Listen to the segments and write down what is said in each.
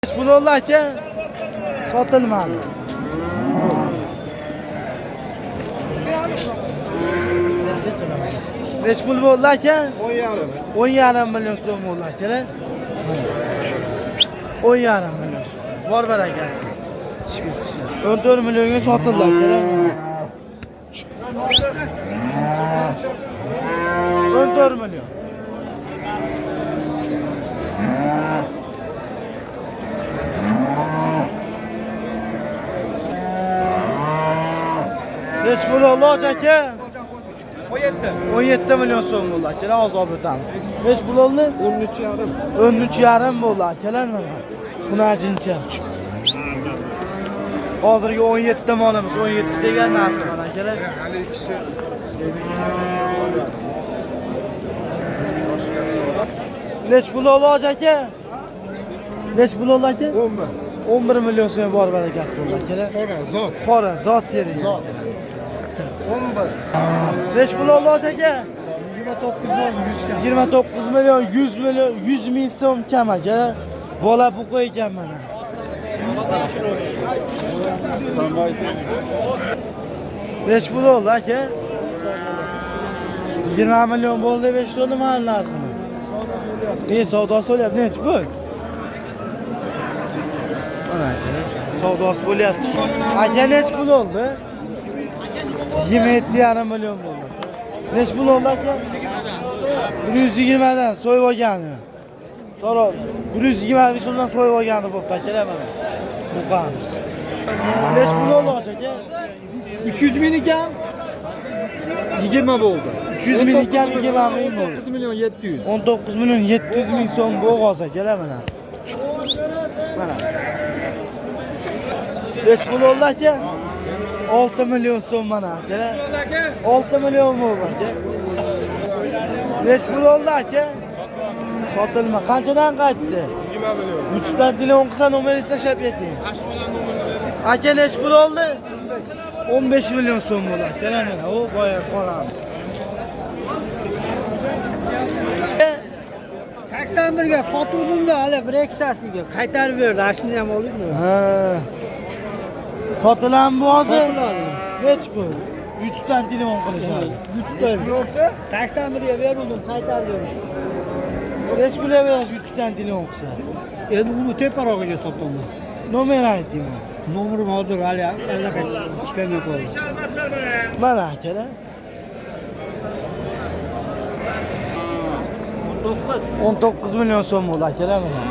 Pulollar aka sotilmadi. Necha pul bo'ldi aka? 10,5. 10,5 million so'm bo'ldi aka. 10,5 million so'm. Bor barakasi. 14 millionga sotildi aka. 14 million. Necha pul oldi aka? 17 million so'm bo'ldi aka. Hozir olib o'tamiz. Necha pul oldi? 13,5. 13,5 bo'ldi akalar mana. Xunajincha. Hozirgi 17 molimiz, 17 degan narxi mana akalar. Hali kishi Necha pul oldi aka? Necha pul oldi aka? 11 million so'm bor barakasi bo'ldi akalar. Qora zot yeri. 11. Necha pul oldi aka? 29 million 100 million 100 ming so'm kam aka. Bola buqa ekan mana. Necha pul oldi aka? 20 million bo'ldi deb eshitdim mahallasini. Savdosi bo'lyapti. Necha pul? Mana aka. Savdosi bo'lyapti. Aka necha pul oldi? 27,5 million bo'ldi. Necha pul oldi aka? 120 dan so'yib olgani. To'g'ri, 120 ming so'mdan so'yib olgani bo'pti akalar mana. Buqamiz. Necha pul oldi aka? 200 ming ekan 20 bo'ldi. 300 ming ekan 20 ming bo'ldi. 19 million 700. 19 million 700 ming so'm bo'g'oz akalar mana. Mana. Necha pul oldi aka? 6 million so'm mana akalar. 6 million bo'ldi aka. Necha pul oldi aka? Sotilma. Qanchadan qaytdi? 20 million. 3 dan telefon qilsa nomeringizni tashlab keting. Aka necha pul oldi? 15 million so'm bo'ldi akalar mana. O boya qolamiz. 81 ga sotuvdim-da, hali 1-ikkitasiga qaytarib berdi. Ashni ham oldingmi? Ha. Sotiladimi bu hozir? Sotiladi. Necha pul? 3 dan telefon qilishadi. 81 ga berdim, qaytarib berdi. Necha pul berasiz 3 dan telefon qilsa? Endi uni teparog'iga sotdim. Nomer ayting. Nomerim hozir hali allaqach ishlamay qoldi. Mana akalar. 19 million so'm bo'ldi akalar mana.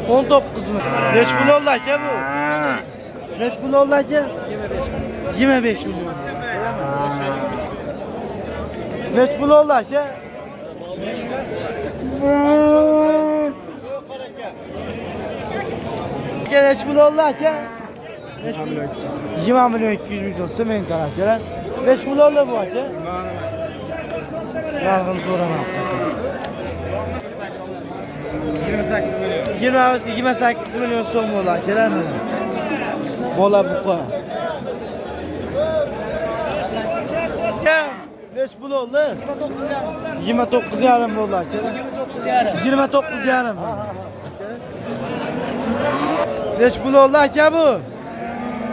19 million. Necha pul oldi aka bu? Necha pul oldi aka? 25 million. Necha pul oldi aka? Necha pul oldi aka? 20 million 200 ming so'm sement akalar. Necha pul oldi bu aka? Narxini so'ramoqda. 28 million so'm bo'ldi akalar mana. Bola buqa. Necha pul oldi? 29,5 bo'ldi akalar. 29,5. Necha pul oldi aka bu?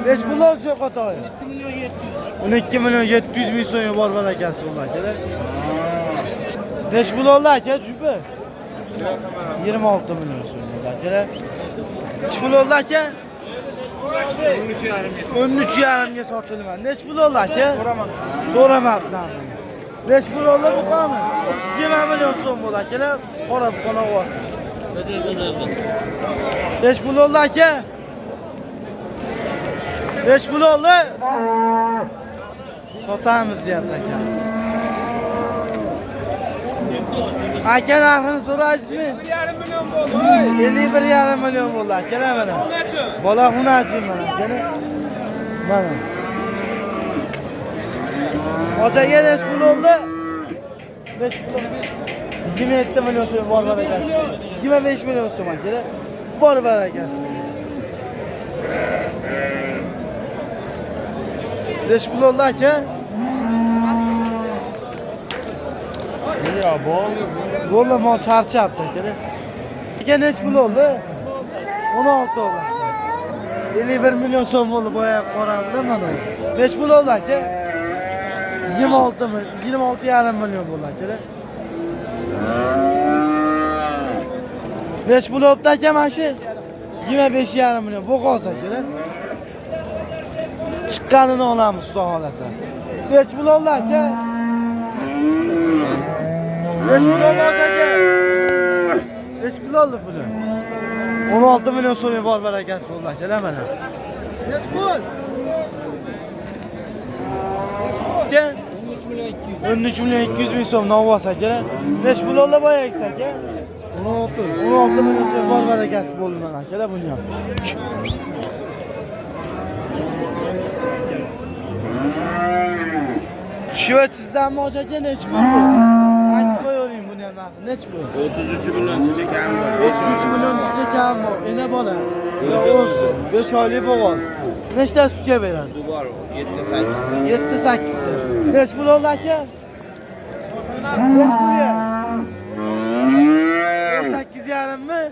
Necha pul oldi shu qatoy? 12 million 700 ming so'm bor barakasi bo'ldi akalar. Necha pul oldi aka jupi? 26 million so'm bo'ldi akalar. Necha pul oldi aka? 13,5 ga sotildi. Necha pul oldi aka? So'ramabdi narxini. Necha pul oldi bu qamiz? 20 million so'm bo'ldi akalar. Qora buqani olasiz. Necha pul oldi aka? Necha pul oldi? Sotamiz deyapti akamiz. Aka narxini so'raysizmi? 1,5 million bo'ldi. 51,5 million bo'ldi akalar mana. Bola xunachi mana akalar. Mana. Otaga necha pul oldi? Necha pul oldi? 27 million so'm bor barakasi. 25 million so'm akalar. Bor barakasi. Necha pul oldi aka? Ya bo'ldi mol charchabdi aka. Aka neç pul oldu? 16 oldu. 51 milyon so'm bo'ldi boya qo'ramda mana bu. Neç pul oldu aka? 26 mı? 26,5 milyon bo'ldi aka. Neç pul oldu aka mana shu? 25,5 milyon. Bu qolsa kerak. Chiqqanini olamiz xudo xolasa. Neç pul oldu aka? Neç pul oldu aka? Neç pul oldu puli? 16 milyon so'm bor barakasi bo'ldi aka mana. Neç pul? 13 milyon 200 bin so'm novvasa kerak. Neç pul oldu boyagisi aka? 16 milyon so'm bor barakasi bo'ldi mana aka buni ham. Shu sizdanmi aka neç pul bu? Aytib qo'yavering buni ham narxi neç pul? 33 milyoncha kam bor. 33 milyon chiqsa kam bu. Ena bola. 5 oylik bo'g'oz. Nechta sutga berasiz? Bu bor 7-8. 7-8. Neç pul oldu aka? Neç pul ya? 18,5 mi?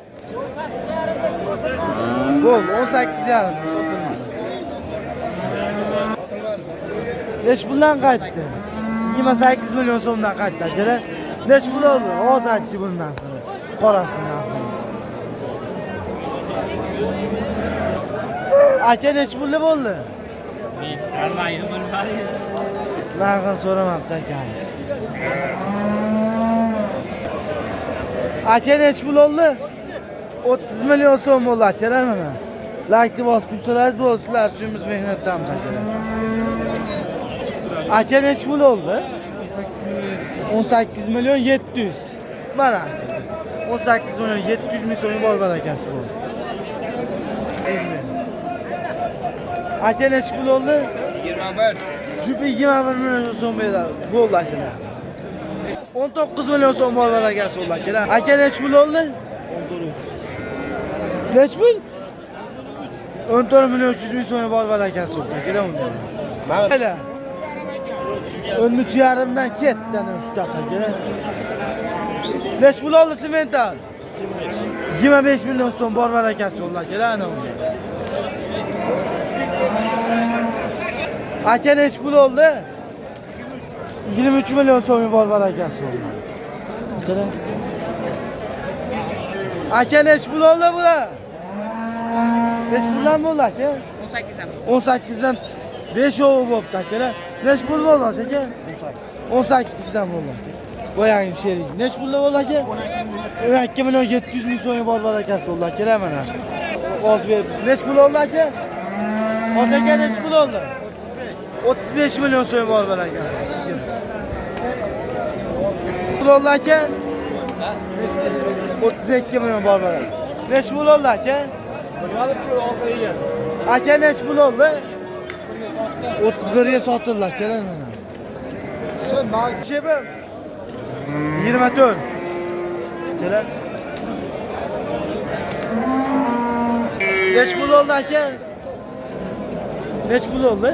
Bu 18,5 sotilmadi. Neç puldan qaytdi? 28 milyon so'mdan qaytdi aka. Neç pul oldu? Hozir aytdi bundan sonra. Qorasidan. Aka neç pulli bo'ldi? Narxini so'ramabdi akamiz. Aka neç pul oldu? 30 milyon so'm bo'ldi aka mana. Like bosib tursangiz bo'lsa sizlar uchun biz mehnatdamiz aka. Aka neç pul oldu? 18 milyon 700. Mana aka. 18 milyon 700 ming so'm bor barakasi bo'ldi. Aka neç pul oldu? 21. Jupi 21 milyon so'm bo'ldi aka. 19 milyon so'm bor barakasi bo'ldi aka. Aka neç pul oldu? 14. Neç pul? 14 milyon 300 ming so'm bor barakasi bo'ldi aka. Mana 13,5dan ketdi ana ushtasi aka. Neç pul oldu simental? 25 milyon so'm bor barakasi bo'ldi aka ana unda. Aka neç pul oldu? 23 milyon so'm bor barakasi oldu. Aka neç pul oldu bular? Neç puldan bo'ldi aka? 18'den. 18'dan 5 ovu bo'pti aka. Neç pul bo'ldi aka? 18'dan bo'ldi. Boyagi sherik. Neç pulda bo'ldi aka? 12 milyon 700 ming so'm bor barakasi oldu aka mana. Hozir berdi. Neç pul oldu aka? Hozir aka neç pul oldu? 35 milyon so'm bor barakasi. Pul oldu aka? 32 milyon bor barakasi. Neç pul oldu aka? Aka neç pul oldu? 31'e sotildi aka mana. Şebim 24. Kerak. Neç pul oldu aka? Neç pul oldu?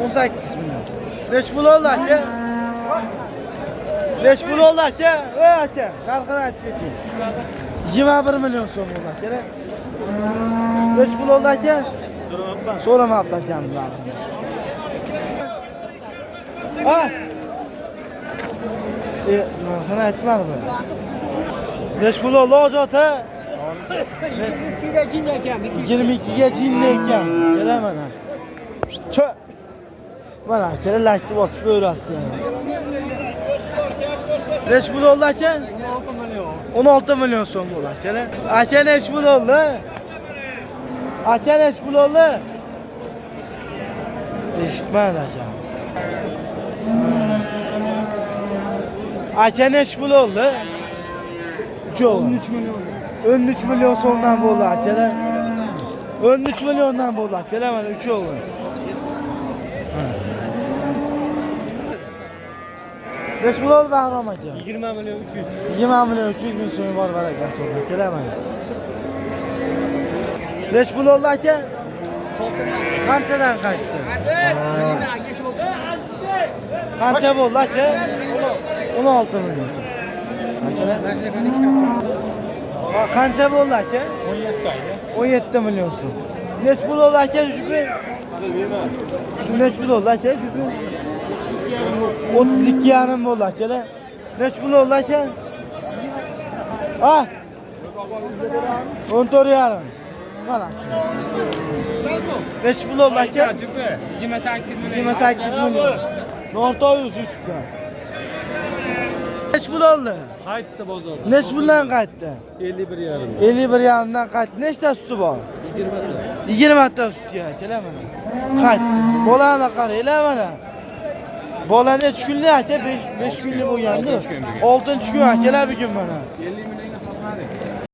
18 milyon. Neç pul oldu aka? Neç pul oldu aka? Aka, narxini aytib keting. 21 milyon so'm oldu aka. Neç pul oldu aka? So'ramabdi akamiz. Ha? Narxini aytmadi bu. Neç pul oldu ota? 22'ga jinda ekan. 22 ga jinda ekan. Kerak mana. Chö. Mana kerak lakni bosib ko'rasiz. Neç pul oldu aka? 16 milyon so'm bo'ldi aka. Aka neç pul oldu? Aka neç pul oldu? Eshitmadi akamiz. Aka neç pul oldu? 13 milyon. 13 milyon so'mdan bo'ldi aka. 13 milyondan bo'ldi aka. Mana 3 o'g'il. Neç pul oldu Bahrom aka? 20 milyon 300. 20 milyon 300 ming so'm bor barakasi oldu aka mana. Neç pul oldu aka? Qanchadan qaytdi? Qancha bo'ldi aka? 16 milyon so'm. Aka Qancha bo'ldi aka? 17 million so'm. Nech pul oldi aka jupi? Shu nech pul oldi aka jupi? 32,5 bo'ldi akalar. Nech pul oldi aka? Ha? 14,5. Mana. Nech pul oldi aka? 28 million. Nortoyuz usta. Nech pul oldi? Qaytdi bozor. Nech puldan qaytdi? 51,5. 51,5 dan qaytdi. Nechta suti bor? 20 ta suti akalar mana. Qaytdi. Bolani qaranglar mana. Bola necha kunlik aka? 5 kunlik bo'lgandi. 6-kun akalar bugun mana. 50 millionga sotmadik.